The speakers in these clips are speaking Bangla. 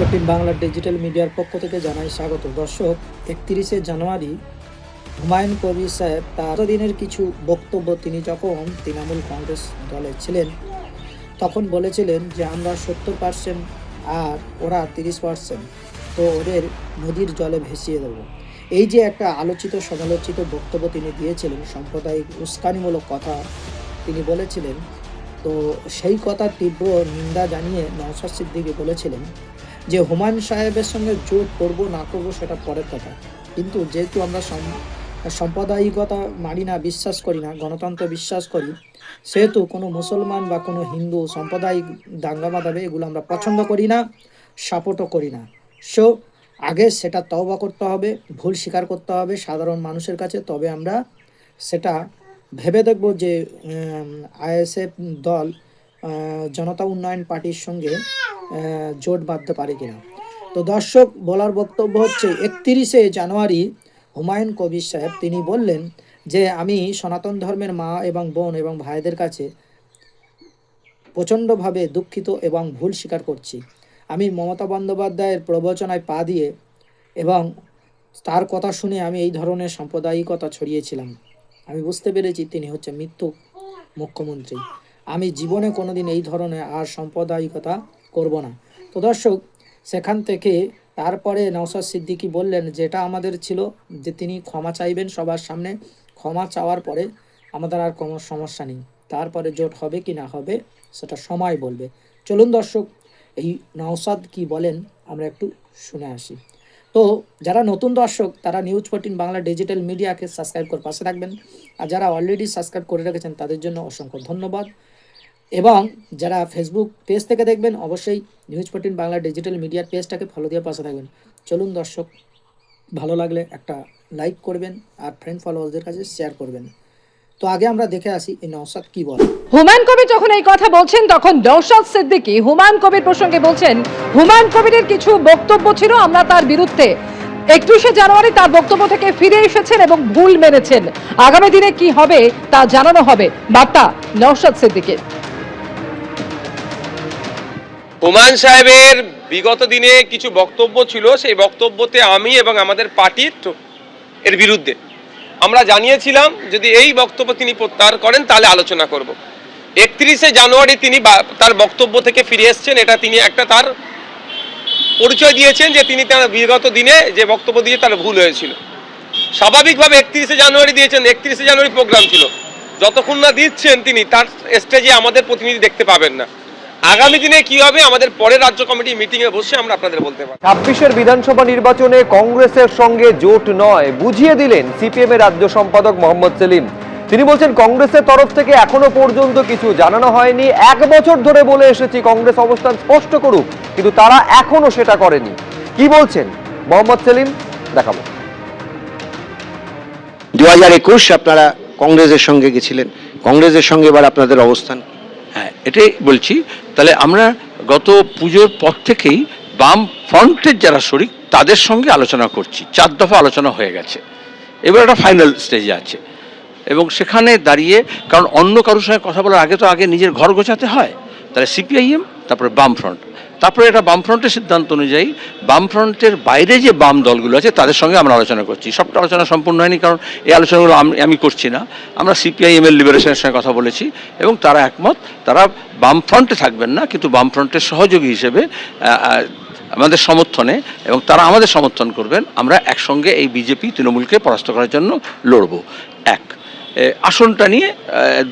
14 বাংলা ডিজিটাল মিডিয়ার পক্ষ থেকে জানাই স্বাগত। দর্শক, 31শে জানুয়ারি হুমায়ুন কবির সাহেব তার দিনের কিছু বক্তব্য তিনি যখন তৃণমূল কংগ্রেস দলে ছিলেন তখন বলেছিলেন যে আমরা 70% আর ওরা 30%, তো ওদের নদীর জলে ভেসিয়ে দেবো। এই যে একটা আলোচিত সমালোচিত বক্তব্য তিনি দিয়েছিলেন, সাম্প্রদায়িক উস্কানিমূলক কথা তিনি বলেছিলেন, তো সেই কথা তীব্র নিন্দা জানিয়ে নওশাদ সিদ্দিকী বলেছিলেন যে হুমায়ুন সাহেবের সঙ্গে জোট করব না করব সেটা পরের কথা, কিন্তু যেহেতু আমরা সাম্প্রদায়িকতা মানি না, বিশ্বাস করি না, গণতন্ত্র বিশ্বাস করি, সেহেতু কোনো মুসলমান বা কোনো হিন্দু সাম্প্রদায়িক দাঙ্গা বাঁধাবে এগুলো আমরা পছন্দ করি না, সাপোর্টও করি না। সো আগে সেটা তওবা করতে হবে, ভুল স্বীকার করতে হবে সাধারণ মানুষের কাছে, তবে আমরা সেটা ভেবে দেখব যে আইএসএফ দল জনতা উন্নয়ন পার্টির সঙ্গে জোট বাঁধতে পারে কিনা। তো দর্শক, বলার বক্তব্য হচ্ছে 31শে জানুয়ারি হুমায়ুন কবির সাহেব তিনি বললেন যে আমি সনাতন ধর্মের মা এবং বোন এবং ভাইদের কাছে প্রচণ্ডভাবে দুঃখিত এবং ভুল স্বীকার করছি। আমি মমতা বন্দ্যোপাধ্যায়ের প্রবচনায় পা দিয়ে এবং তার কথা শুনে আমি এই ধরনের সাম্প্রদায়িকতা ছড়িয়েছিলাম। আমি বুঝতে পেরেছি তিনি হচ্ছে মৃত্যু মুখ্যমন্ত্রী। আমি জীবনে কোনোদিন এই ধরনের আর সাম্প্রদায়িকতা করব না। তো দর্শক, সেখান থেকে তারপরে নওশাদ সিদ্দিকী বললেন যেটা আমাদের ছিল যে তিনি ক্ষমা চাইবেন সবার সামনে, ক্ষমা চাওয়ার পরে আমাদের আর কোনো সমস্যা নেই। তারপরে জোট হবে কি না হবে সেটা সময় বলবে। চলুন দর্শক, এই নওশাদ কি বলেন আমরা একটু শুনে আসি। তো যারা নতুন দর্শক তারা নিউজ 14 বাংলা ডিজিটাল মিডিয়াকে সাবস্ক্রাইব করে পাশে থাকবেন, আর যারা অলরেডি সাবস্ক্রাইব করে রেখেছেন তাদের জন্য অসংখ্য ধন্যবাদ। এবং যারা ফেসবুক পেজ থেকে দেখবেন অবশ্যই নিউজ 14 বাংলা ডিজিটাল মিডিয়ার পেজটাকে ফলো দিয়ে পাশে থাকবেন। চলুন দর্শক, ভালো লাগলে একটা লাইক করবেন আর ফ্রেন্ড ফলোয়ারদের কাছে শেয়ার করবেন। তো আগে আমরা দেখে আসি এই নওশাদ কি বলে। হুমায়ুন কবির যখন এই কথা বলছেন তখন নওশাদ সিদ্দিকী হুমায়ুন কবির প্রসঙ্গে বলছেন হুমায়ুন কবিরের কিছু বক্তব্য ছিল আমরা তার বিরুদ্ধে। 31শে জানুয়ারি তার বক্তব্য থেকে ফিরে এসেছেন এবং ভুল মেনেছেন। আগামী দিনে কি হবে তা জানানো হবে, বার্তা নওশাদ সিদ্দিকীর। হুমায়ুন সাহেবের বিগত দিনে কিছু বক্তব্য ছিল, সেই বক্তব্যতে আমি এবং আমাদের পার্টির এর বিরুদ্ধে আমরা জানিয়েছিলাম যদি এই বক্তব্য তিনি প্রত্যাহার করেন তাহলে আলোচনা করব। 31শে জানুয়ারি তিনি তার বক্তব্য থেকে ফিরে এসেছেন, এটা তিনি একটা তার পরিচয় দিয়েছেন যে তিনি তার বিগত দিনে যে বক্তব্য দিয়ে তার ভুল হয়েছিল। স্বাভাবিকভাবে 31শে জানুয়ারি দিয়েছেন, 31শে জানুয়ারি প্রোগ্রাম ছিল, যতক্ষণ না দিচ্ছেন তিনি তার স্টেজে আমাদের প্রতিনিধি দেখতে পাবেন না। আগামী দিনে কি হবে আমাদের পরে রাজ্য কমিটি মিটিংয়ে বসে আমরা আপনাদের বলতে পারি। 26-এর বিধানসভা নির্বাচনে কংগ্রেসের সঙ্গে জোট নয় বুঝিয়ে দিলেন সিপিএম এর রাজ্য সম্পাদক মোহাম্মদ সেলিম। তিনি বলছেন কংগ্রেসের তরফ থেকে এখনো পর্যন্ত কিছু জানানো হয়নি, 1 বছর ধরে বলে এসেছি কংগ্রেস অবস্থান স্পষ্ট করুক, কিন্তু তারা এখনো সেটা করেনি। কি বলছেন মোহাম্মদ সেলিম দেখাবো। 2021 আপনারা কংগ্রেসের সঙ্গে গেছিলেন, কংগ্রেসের সঙ্গে এবার আপনাদের অবস্থান। হ্যাঁ, এটাই বলছি। তাহলে আমরা গত পুজোর পর থেকেই বাম ফ্রন্টের যারা শরিক তাদের সঙ্গে আলোচনা করছি, 4 দফা আলোচনা হয়ে গেছে, এবার একটা ফাইনাল স্টেজে আছে। এবং সেখানে দাঁড়িয়ে, কারণ অন্য কারোর সঙ্গে কথা বলার আগে তো আগে নিজের ঘর গোছাতে হয়, তাহলে সিপিআইএম তারপরে বামফ্রন্ট, তারপরে এটা বামফ্রন্টের সিদ্ধান্ত অনুযায়ী বামফ্রন্টের বাইরে যে বাম দলগুলো আছে তাদের সঙ্গে আমরা আলোচনা করছি। সবটা আলোচনা সম্পূর্ণ হয়নি, কারণ এই আলোচনাগুলো আমি করছি না। আমরা সিপিআইএম এর লিবারেশনের সঙ্গে কথা বলেছি এবং তারা একমত, তারা বামফ্রন্টে থাকবেন না, কিন্তু বামফ্রন্টের সহযোগী হিসেবে আমাদের সমর্থনে, এবং তারা আমাদের সমর্থন করবেন। আমরা একসঙ্গে এই বিজেপি তৃণমূলকে পরাস্ত করার জন্য লড়ব। আসনটা নিয়ে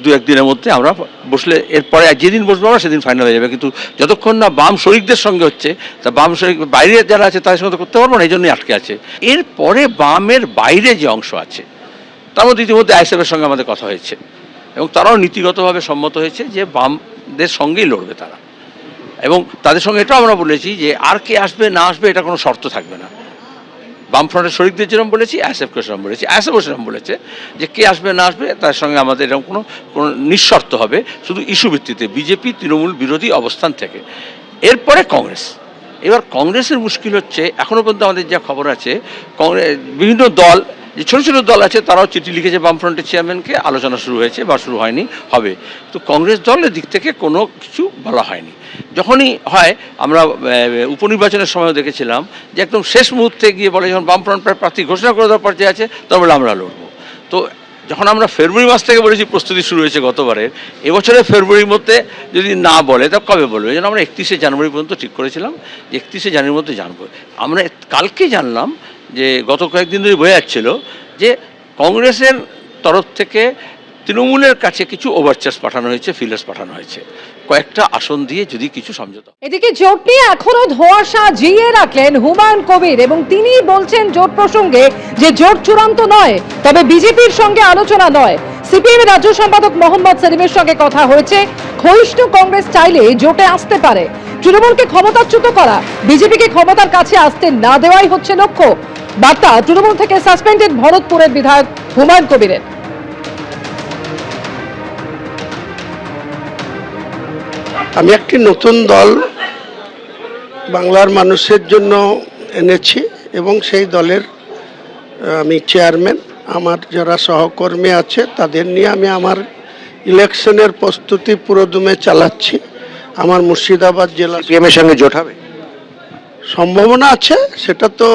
2-1 দিনের মধ্যে আমরা বসলে, এরপরে যেদিন বসবো আমরা সেদিন ফাইনাল হয়ে যাবে। কিন্তু যতক্ষণ না বাম শরিকদের সঙ্গে হচ্ছে, তা বাম শরিক বাইরে যারা আছে তাদের সঙ্গে করতে পারবো না, এই জন্যই আটকে আছে। এরপরে বামের বাইরে যে অংশ আছে তার মধ্যে ইতিমধ্যে আইএসএফের সঙ্গে আমাদের কথা হয়েছে এবং তারাও নীতিগতভাবে সম্মত হয়েছে যে বামদের সঙ্গেই লড়বে তারা। এবং তাদের সঙ্গে এটাও আমরা বলেছি যে আর কে আসবে না আসবে এটা কোনো শর্ত থাকবে না। বামফ্রন্টের শরিকদের যেরকম বলেছি, আইএসএফকে সেরকম বলেছি, আইএসএফও সেরকম বলেছে যে কে আসবে না আসবে তার সঙ্গে আমাদের এরকম কোনো নিঃশর্ত হবে, শুধু ইস্যু ভিত্তিতে, বিজেপি তৃণমূল বিরোধী অবস্থান থেকে। এরপরে কংগ্রেস। এবার কংগ্রেসের মুশকিল হচ্ছে, এখনও পর্যন্ত আমাদের যা খবর আছে, বিভিন্ন দল যে ছোট ছোট দল আছে তারাও চিঠি লিখেছে বামফ্রন্টের চেয়ারম্যানকে, আলোচনা শুরু হয়েছে বা শুরু হয়নি, হবে। তো কংগ্রেস দলের দিক থেকে কোনো কিছু বলা হয়নি। যখনই হয়, আমরা উপনির্বাচনের সময় দেখেছিলাম যে একদম শেষ মুহূর্তে গিয়ে বলে, যখন বামফ্রন্ট প্রার্থী ঘোষণা করে দেওয়ার পর্যায়ে আছে, তখন বলে আমরা লড়বো। তো যখন আমরা ফেব্রুয়ারি মাস থেকে বলেছি প্রস্তুতি শুরু হয়েছে গতবারের, এবছরের ফেব্রুয়ারির মধ্যে যদি না বলে তা কবে বলবে? এই জন্য আমরা 31শে জানুয়ারি পর্যন্ত ঠিক করেছিলাম যে 31শে জানুয়ারির মধ্যে জানবো। আমরা কালকে জানলাম যে গত কয়েকদিন ধরে বোঝা যাচ্ছিল যে কংগ্রেসের তরফ থেকে তৃণমূলের কাছে কিছু ওভারচার্জ পাঠানো হয়েছে, ফিলার্স পাঠানো হয়েছে, কয়েকটা আসন দিয়ে যদি কিছু সমঝোতা। এদিকে জোট নিয়ে এখনো ধোঁয়াশা জিয়ে রাখলেন হুমায়ুন কবির এবং তিনি বলছেন জোট প্রসঙ্গে যে জোট চূড়ান্ত নয়, তবে বিজেপির সঙ্গে আলোচনা নয়। সিপিএম রাজ্য সম্পাদক মোহাম্মদ সেলিমের সঙ্গে কথা হয়েছে, ক্ষয়িষ্ণু কংগ্রেস চাইলে জোটে আসতে পারে। তৃণমূলকে ক্ষমতাচ্যুত করা, বিজেপিকে ক্ষমতার কাছে আসতে না দেওয়াই হচ্ছে লক্ষ্য। বার্তা তৃণমূল থেকে সাসপেন্ডেড ভরতপুরের বিধায়ক হুমায়ুন কবিরের। আমি একটি নতুন দল বাংলার মানুষের জন্য এনেছি এবং সেই দলের আমি চেয়ারম্যান। আমার যারা সহকর্মী আছে তাদের নিয়ে আমি আমার ইলেকশনের প্রস্তুতি পুরোদমে চালাচ্ছি। আমার মুর্শিদাবাদ জেলা সিপিএম এর সঙ্গে জোট হবে? সম্ভাবনা আছে, সেটা তো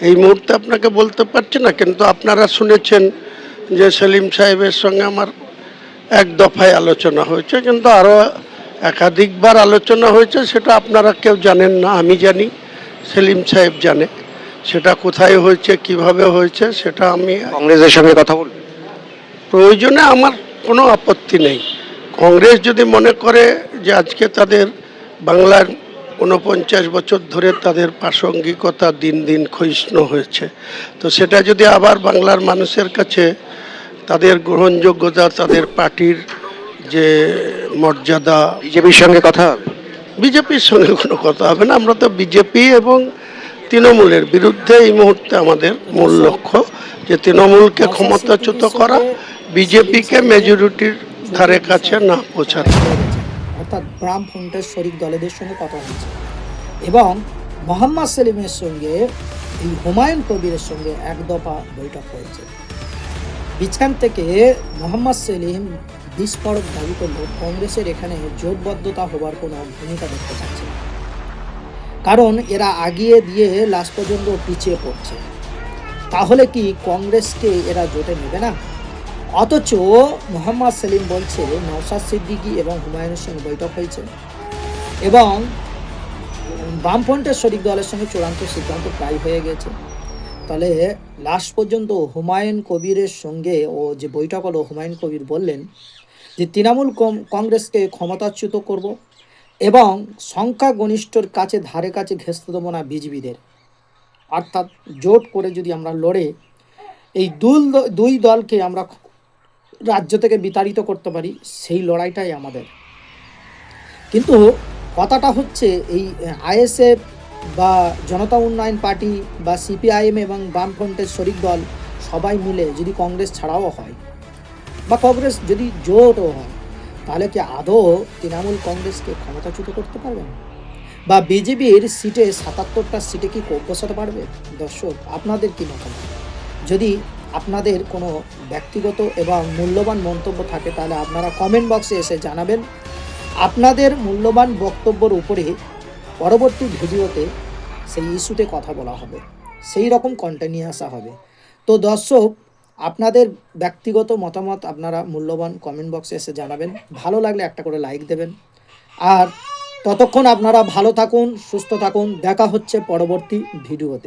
এই মুহূর্তে আপনাকে বলতে পারছি না, কিন্তু আপনারা শুনেছেন যে সেলিম সাহেবের সঙ্গে আমার এক দফায় আলোচনা হয়েছে, কিন্তু আরও একাধিকবার আলোচনা হয়েছে। সেটা আপনারা কেউ জানেন না, আমি জানি, সেলিম সাহেব জানে সেটা কোথায় হয়েছে, কিভাবে হয়েছে। সেটা আমি কংগ্রেসের সঙ্গে কথা বলবেন? প্রয়োজনে আমার কোনো আপত্তি নেই। কংগ্রেস যদি মনে করে যে আজকে তাদের বাংলার 49 বছর ধরে তাদের প্রাসঙ্গিকতা দিন দিন ক্ষয়িষ্ণু হয়েছে, তো সেটা যদি আবার বাংলার মানুষের কাছে তাদের গ্রহণযোগ্যতা, তাদের পার্টির যে মর্যাদা, বিজেপির সঙ্গে কথা হবে? বিজেপির সঙ্গে কোনো কথা হবে না। আমরা তো বিজেপি এবং তৃণমূলের বিরুদ্ধে এই মুহূর্তে আমাদের মূল লক্ষ্য, যে তৃণমূলকে ক্ষমতাচ্যুত করা, বিজেপিকে মেজরিটির ধারে কাছে না পৌঁছানো। অর্থাৎ বামফ্রন্টের শরিক দলেদের সঙ্গে কথা হয়েছে এবং মোহাম্মদ সেলিমের সঙ্গে এই হুমায়ুন কবিরের সঙ্গে এক দফা বৈঠক হয়েছে। বিছান থেকে মোহাম্মদ সেলিম বিস্ফোরক দাবি করল কংগ্রেসের এখানে জোটবদ্ধতা হবার কোনো ভূমিকা দেখতে পাচ্ছে না, কারণ এরা আগিয়ে দিয়ে লাস্ট পর্যন্ত পিছিয়ে পড়ছে। তাহলে কি কংগ্রেসকে এরা জোটে নেবে না? অথচ মোহাম্মদ সেলিম বলছে নওশাদ সিদ্দিকী এবং হুমায়ুনের সঙ্গে বৈঠক হয়েছে এবং বামফ্রন্টের শরিক দলের সঙ্গে চূড়ান্ত সিদ্ধান্ত প্রায় হয়ে গেছে। তাহলে লাস্ট পর্যন্ত হুমায়ুন কবিরের সঙ্গে ও যে বৈঠক হলো, হুমায়ুন কবির বললেন যে তৃণমূল কংগ্রেসকে ক্ষমতাচ্যুত করব এবং সংখ্যাগরিষ্ঠর কাছে ধারে কাছে ঘেঁষতে দেবো না বিজেপিদের। অর্থাৎ জোট করে যদি আমরা লড়ে এই দুই দলকে আমরা রাজ্য থেকে বিতাড়িত করতে পারি, সেই লড়াইটাই আমাদের। কিন্তু কথাটা হচ্ছে এই আইএসএফ বা জনতা উন্নয়ন পার্টি বা সিপিআইএম এবং বামফ্রন্টের শরিক দল সবাই মিলে যদি কংগ্রেস ছাড়াও হয় বা কংগ্রেস যদি জোটও হয়, তাহলে কি আদৌ তৃণমূল কংগ্রেসকে ক্ষমতাচ্যুত করতে পারবেন? বা বিজেপির সিটে 77টা সিটে কি বসাতে পারবে? দর্শক, আপনাদের কি মতামত? যদি আপনাদের কোনো ব্যক্তিগত এবং মূল্যবান মন্তব্য থাকে তাহলে আপনারা কমেন্ট বক্সে এসে জানাবেন। আপনাদের মূল্যবান বক্তব্যের উপরে পরবর্তী ভিডিওতে সেই ইস্যুতে কথা বলা হবে, সেই রকম কন্টেন্ট নিয়ে আসা হবে। তো দর্শক, আপনাদের ব্যক্তিগত মতামত আপনারা মূল্যবান কমেন্ট বক্সে এসে জানাবেন। ভালো লাগলে একটা করে লাইক দেবেন। আর ততক্ষণ আপনারা ভালো থাকুন, সুস্থ থাকুন। দেখা হচ্ছে পরবর্তী ভিডিওতে।